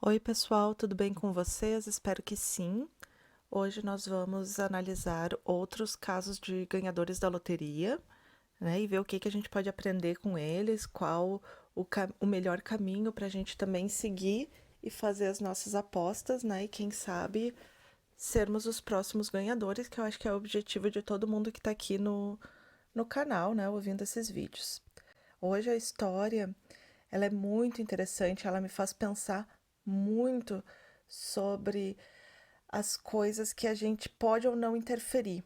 Oi, pessoal, tudo bem com vocês? Espero que sim. Hoje nós vamos analisar outros casos de ganhadores da loteria, né, e ver o que a gente pode aprender com eles, qual o melhor caminho para a gente também seguir e fazer as nossas apostas, né, e quem sabe sermos os próximos ganhadores, que eu acho que é o objetivo de todo mundo que está aqui no canal, né, ouvindo esses vídeos. Hoje a história, ela é muito interessante, ela me faz pensar muito sobre as coisas que a gente pode ou não interferir.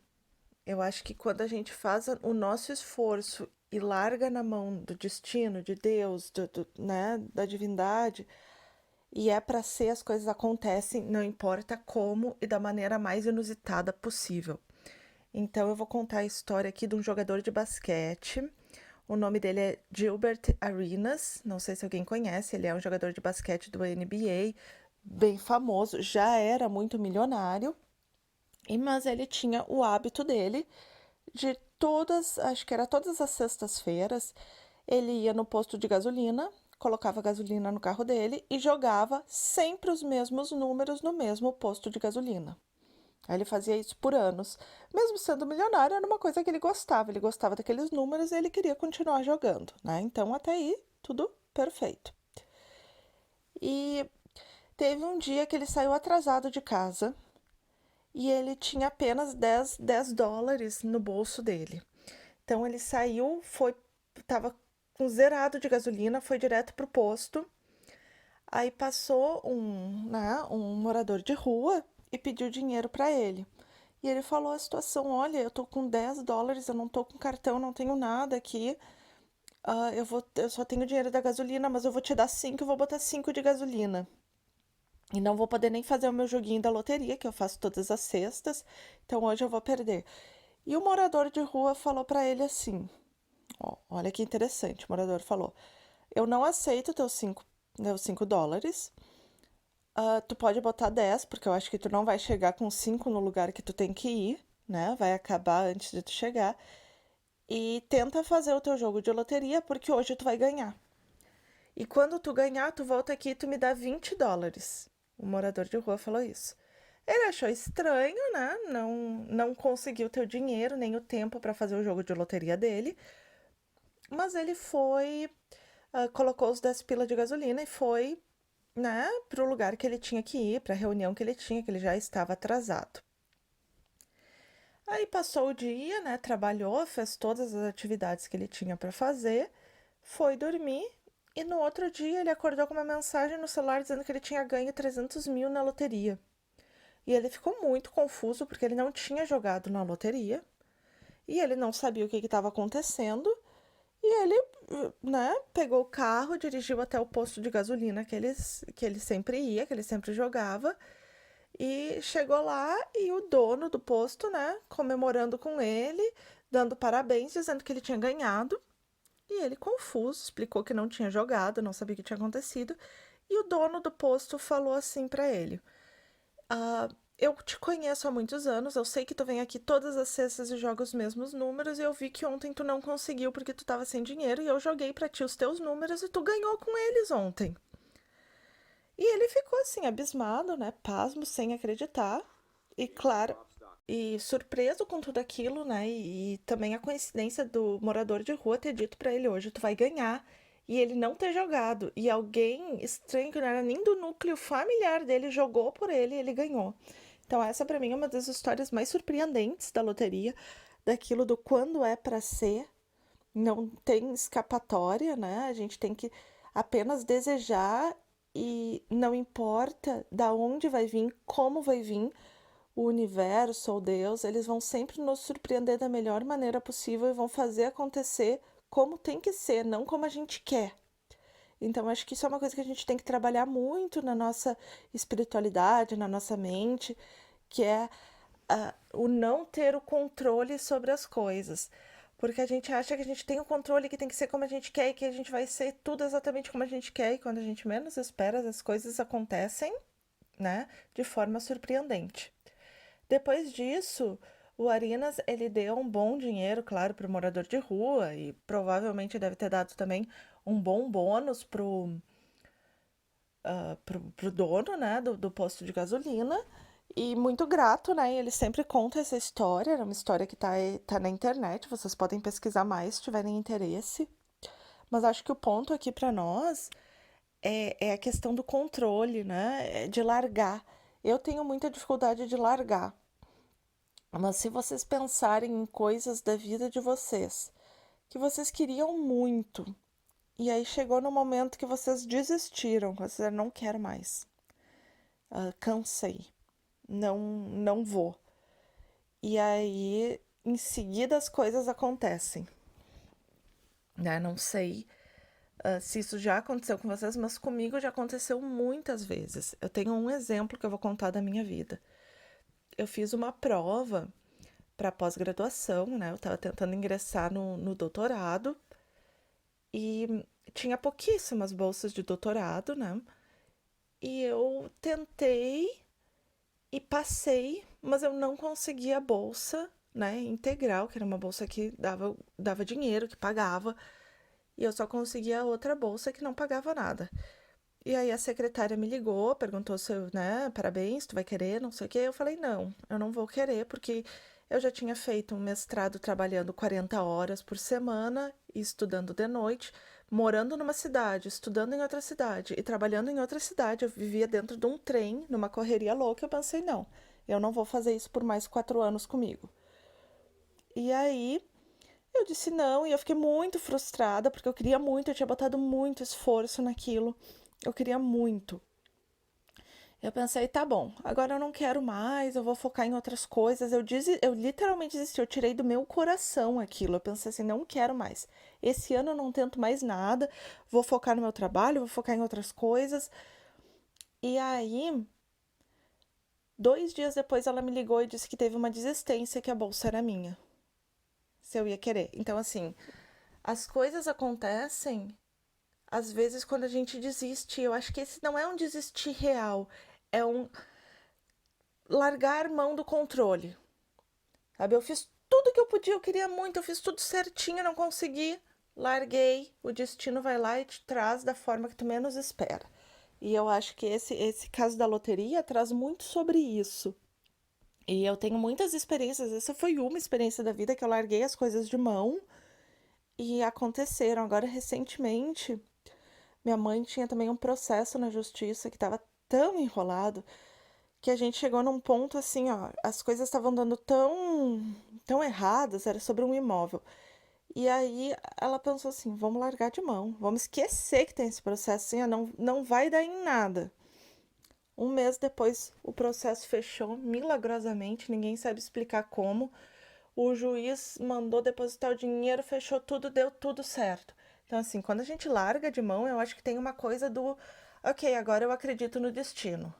Eu acho que quando a gente faz o nosso esforço e larga na mão do destino, de Deus, né, da divindade, e é para ser, as coisas acontecem, não importa como e da maneira mais inusitada possível. Então eu vou contar a história aqui de um jogador de basquete. O nome dele é Gilbert Arenas, não sei se alguém conhece, ele é um jogador de basquete do NBA, bem famoso, já era muito milionário, mas ele tinha o hábito dele de todas, acho que era todas as sextas-feiras, ele ia no posto de gasolina, colocava gasolina no carro dele e jogava sempre os mesmos números no mesmo posto de gasolina. Aí ele fazia isso por anos. Mesmo sendo milionário, era uma coisa que ele gostava daqueles números e ele queria continuar jogando, né? Então, até aí, tudo perfeito. E teve um dia que ele saiu atrasado de casa e ele tinha apenas dez dólares no bolso dele. Então, ele saiu, tava com zerado de gasolina, foi direto pro posto. Aí passou um morador de rua e pediu dinheiro para ele. E ele falou a situação: olha, eu tô com 10 dólares, eu não tô com cartão, não tenho nada aqui. Eu só tenho dinheiro da gasolina, mas eu vou te dar 5, eu vou botar 5 de gasolina. E não vou poder nem fazer o meu joguinho da loteria, que eu faço todas as sextas. Então hoje eu vou perder. E o morador de rua falou para ele assim: ó, olha que interessante, o morador falou: eu não aceito teus 5 dólares. Tu pode botar 10, porque eu acho que tu não vai chegar com 5 no lugar que tu tem que ir, né? Vai acabar antes de tu chegar. E tenta fazer o teu jogo de loteria, porque hoje tu vai ganhar. E quando tu ganhar, tu volta aqui e tu me dá 20 dólares. O morador de rua falou isso. Ele achou estranho, né? Não conseguiu ter o dinheiro nem o tempo para fazer o jogo de loteria dele. Mas ele foi, colocou os 10 pila de gasolina e foi, né, para o lugar que ele tinha que ir, para a reunião que ele tinha, que ele já estava atrasado. Aí passou o dia, né, trabalhou, fez todas as atividades que ele tinha para fazer, foi dormir e no outro dia ele acordou com uma mensagem no celular dizendo que ele tinha ganho 300 mil na loteria. E ele ficou muito confuso porque ele não tinha jogado na loteria e ele não sabia o que estava acontecendo. E ele, né, pegou o carro, dirigiu até o posto de gasolina que ele sempre ia, que ele sempre jogava. E chegou lá e o dono do posto, né, comemorando com ele, dando parabéns, dizendo que ele tinha ganhado. E ele, confuso, explicou que não tinha jogado, não sabia o que tinha acontecido. E o dono do posto falou assim para ele: eu te conheço há muitos anos, eu sei que tu vem aqui todas as sextas e joga os mesmos números, e eu vi que ontem tu não conseguiu porque tu tava sem dinheiro, e eu joguei para ti os teus números e tu ganhou com eles ontem. E ele ficou assim, abismado, né? Pasmo, sem acreditar. E claro, e surpreso com tudo aquilo, né? E também a coincidência do morador de rua ter dito pra ele: hoje tu vai ganhar. E ele não ter jogado. E alguém estranho, que não era nem do núcleo familiar dele, jogou por ele e ele ganhou. Então, essa pra mim é uma das histórias mais surpreendentes da loteria, daquilo do quando é pra ser, não tem escapatória, né? A gente tem que apenas desejar e não importa da onde vai vir, como vai vir, o universo ou Deus, eles vão sempre nos surpreender da melhor maneira possível e vão fazer acontecer como tem que ser, não como a gente quer. Então, acho que isso é uma coisa que a gente tem que trabalhar muito na nossa espiritualidade, na nossa mente, que é o não ter o controle sobre as coisas. Porque a gente acha que a gente tem o controle, que tem que ser como a gente quer e que a gente vai ser tudo exatamente como a gente quer. E quando a gente menos espera, as coisas acontecem, né, de forma surpreendente. Depois disso, o Arinas, ele deu um bom dinheiro, claro, para o morador de rua e provavelmente deve ter dado também um bom bônus pro dono, né, do posto de gasolina. E muito grato, né? Ele sempre conta essa história, era uma história que tá na internet, vocês podem pesquisar mais se tiverem interesse. Mas acho que o ponto aqui para nós é a questão do controle, né? De largar. Eu tenho muita dificuldade de largar. Mas se vocês pensarem em coisas da vida de vocês, que vocês queriam muito, e aí chegou no momento que vocês desistiram, vocês disseram, não quero mais, cansei, não vou. E aí, em seguida, as coisas acontecem, né? Não sei, se isso já aconteceu com vocês, mas comigo já aconteceu muitas vezes. Eu tenho um exemplo que eu vou contar da minha vida. Eu fiz uma prova para pós-graduação, né? Eu estava tentando ingressar no doutorado e tinha pouquíssimas bolsas de doutorado, né? E eu tentei e passei, mas eu não consegui a bolsa, né, integral, que era uma bolsa que dava dinheiro, que pagava, e eu só conseguia a outra bolsa que não pagava nada. E aí a secretária me ligou, perguntou se eu, né, parabéns, tu vai querer, não sei o quê. Eu falei, não, eu não vou querer, porque eu já tinha feito um mestrado trabalhando 40 horas por semana e estudando de noite, morando numa cidade, estudando em outra cidade e trabalhando em outra cidade. Eu vivia dentro de um trem, numa correria louca. Eu pensei, não, eu não vou fazer isso por mais 4 anos comigo. E aí eu disse não, e eu fiquei muito frustrada, porque eu queria muito, eu tinha botado muito esforço naquilo. Eu queria muito. Eu pensei, tá bom, agora eu não quero mais, eu vou focar em outras coisas. Eu literalmente desisti, eu tirei do meu coração aquilo. Eu pensei assim, não quero mais. Esse ano eu não tento mais nada, vou focar no meu trabalho, vou focar em outras coisas. E aí, 2 dias depois, ela me ligou e disse que teve uma desistência, que a bolsa era minha, se eu ia querer. Então, assim, as coisas acontecem às vezes quando a gente desiste. Eu acho que esse não é um desistir real, é um largar mão do controle. Sabe? Eu fiz tudo que eu podia, eu queria muito, eu fiz tudo certinho, não consegui. Larguei, o destino vai lá e te traz da forma que tu menos espera. E eu acho que esse caso da loteria traz muito sobre isso. E eu tenho muitas experiências, essa foi uma experiência da vida que eu larguei as coisas de mão e aconteceram. Agora, recentemente, minha mãe tinha também um processo na justiça que estava tão enrolado que a gente chegou num ponto assim, ó, as coisas estavam dando tão erradas, era sobre um imóvel. E aí ela pensou assim, vamos largar de mão, vamos esquecer que tem esse processo, assim, ó, não vai dar em nada. Um mês depois o processo fechou milagrosamente, ninguém sabe explicar como. O juiz mandou depositar o dinheiro, fechou tudo, deu tudo certo. Então, assim, quando a gente larga de mão, eu acho que tem uma coisa do, ok, agora eu acredito no destino,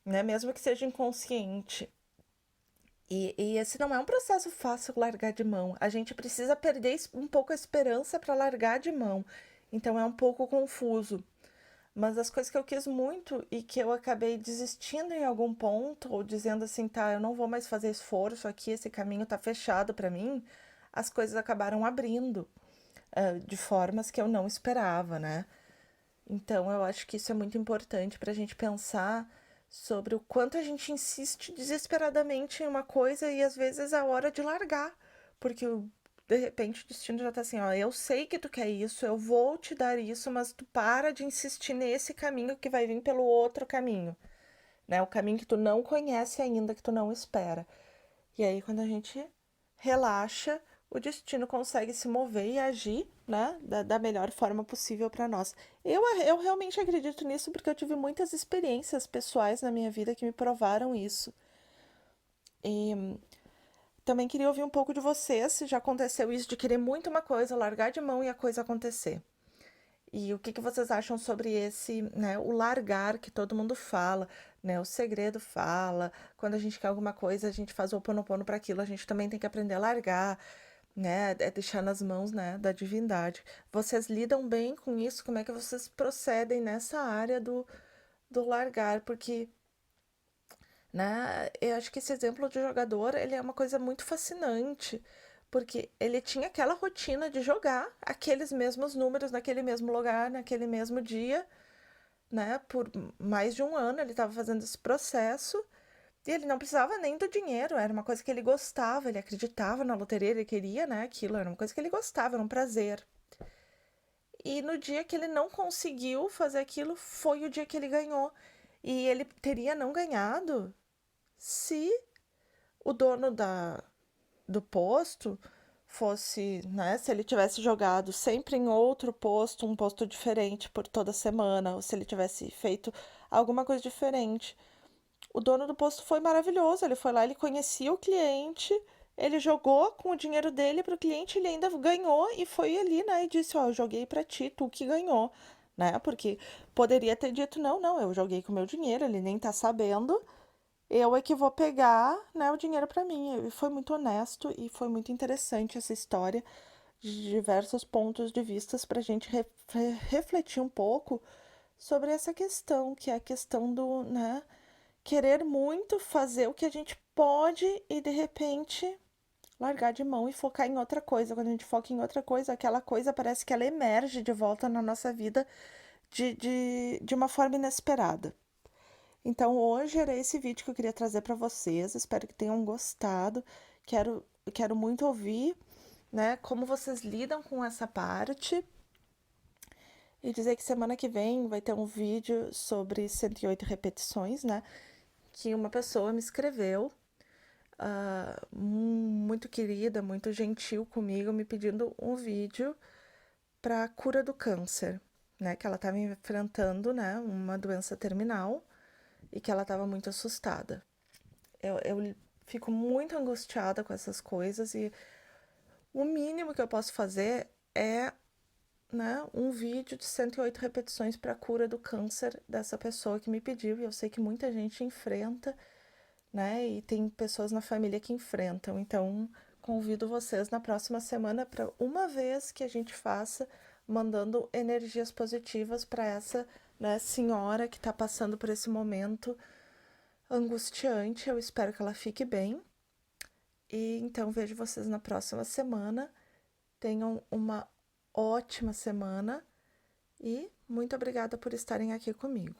né? Mesmo que seja inconsciente. E esse não é um processo fácil largar de mão. A gente precisa perder um pouco a esperança para largar de mão. Então é um pouco confuso. Mas as coisas que eu quis muito e que eu acabei desistindo em algum ponto, ou dizendo assim, tá, eu não vou mais fazer esforço aqui, esse caminho tá fechado para mim, as coisas acabaram abrindo, de formas que eu não esperava, né? Então, eu acho que isso é muito importante para a gente pensar sobre o quanto a gente insiste desesperadamente em uma coisa e às vezes é a hora de largar, porque de repente o destino já tá assim, ó, eu sei que tu quer isso, eu vou te dar isso, mas tu para de insistir nesse caminho que vai vir pelo outro caminho, né? O caminho que tu não conhece ainda, que tu não espera. E aí, quando a gente relaxa, o destino consegue se mover e agir, né, da melhor forma possível para nós. Eu realmente acredito nisso porque eu tive muitas experiências pessoais na minha vida que me provaram isso. E também queria ouvir um pouco de vocês, se já aconteceu isso de querer muito uma coisa, largar de mão e a coisa acontecer. E o que que vocês acham sobre esse, né, o largar que todo mundo fala, né, o segredo fala, quando a gente quer alguma coisa, a gente faz o oponopono para aquilo, a gente também tem que aprender a largar, né, é deixar nas mãos, né, da divindade. Vocês lidam bem com isso? Como é que vocês procedem nessa área do largar? Porque, né, eu acho que esse exemplo de jogador, ele é uma coisa muito fascinante, porque ele tinha aquela rotina de jogar aqueles mesmos números naquele mesmo lugar, naquele mesmo dia, né? Por mais de um ano ele estava fazendo esse processo e ele não precisava nem do dinheiro, era uma coisa que ele gostava, ele acreditava na loteria, ele queria, né? Aquilo era uma coisa que ele gostava, era um prazer. E no dia que ele não conseguiu fazer aquilo, foi o dia que ele ganhou. E ele teria não ganhado se o dono do posto fosse, né, se ele tivesse jogado sempre em outro posto, um posto diferente por toda semana, ou se ele tivesse feito alguma coisa diferente. O dono do posto foi maravilhoso, ele foi lá, ele conhecia o cliente, ele jogou com o dinheiro dele para o cliente, ele ainda ganhou e foi ali, né, e disse, ó, eu joguei para ti, tu que ganhou, né? Porque poderia ter dito, não, não, eu joguei com o meu dinheiro, ele nem tá sabendo, eu é que vou pegar, né, o dinheiro para mim. E foi muito honesto e foi muito interessante essa história de diversos pontos de vistas para a gente refletir um pouco sobre essa questão, que é a questão do, né, querer muito fazer o que a gente pode e de repente largar de mão e focar em outra coisa. Quando a gente foca em outra coisa, aquela coisa parece que ela emerge de volta na nossa vida de uma forma inesperada. Então, hoje era esse vídeo que eu queria trazer para vocês. Espero que tenham gostado. Quero muito ouvir, né, como vocês lidam com essa parte. E dizer que semana que vem vai ter um vídeo sobre 108 repetições, né? Que uma pessoa me escreveu, muito querida, muito gentil comigo, me pedindo um vídeo para cura do câncer, né? Que ela estava enfrentando, né, uma doença terminal e que ela estava muito assustada. Eu fico muito angustiada com essas coisas e o mínimo que eu posso fazer é, né, um vídeo de 108 repetições para a cura do câncer dessa pessoa que me pediu. E eu sei que muita gente enfrenta, né, e tem pessoas na família que enfrentam. Então, convido vocês na próxima semana para uma vez que a gente faça mandando energias positivas para essa, né, senhora que está passando por esse momento angustiante. Eu espero que ela fique bem. E então vejo vocês na próxima semana. Tenham uma ótima semana e muito obrigada por estarem aqui comigo.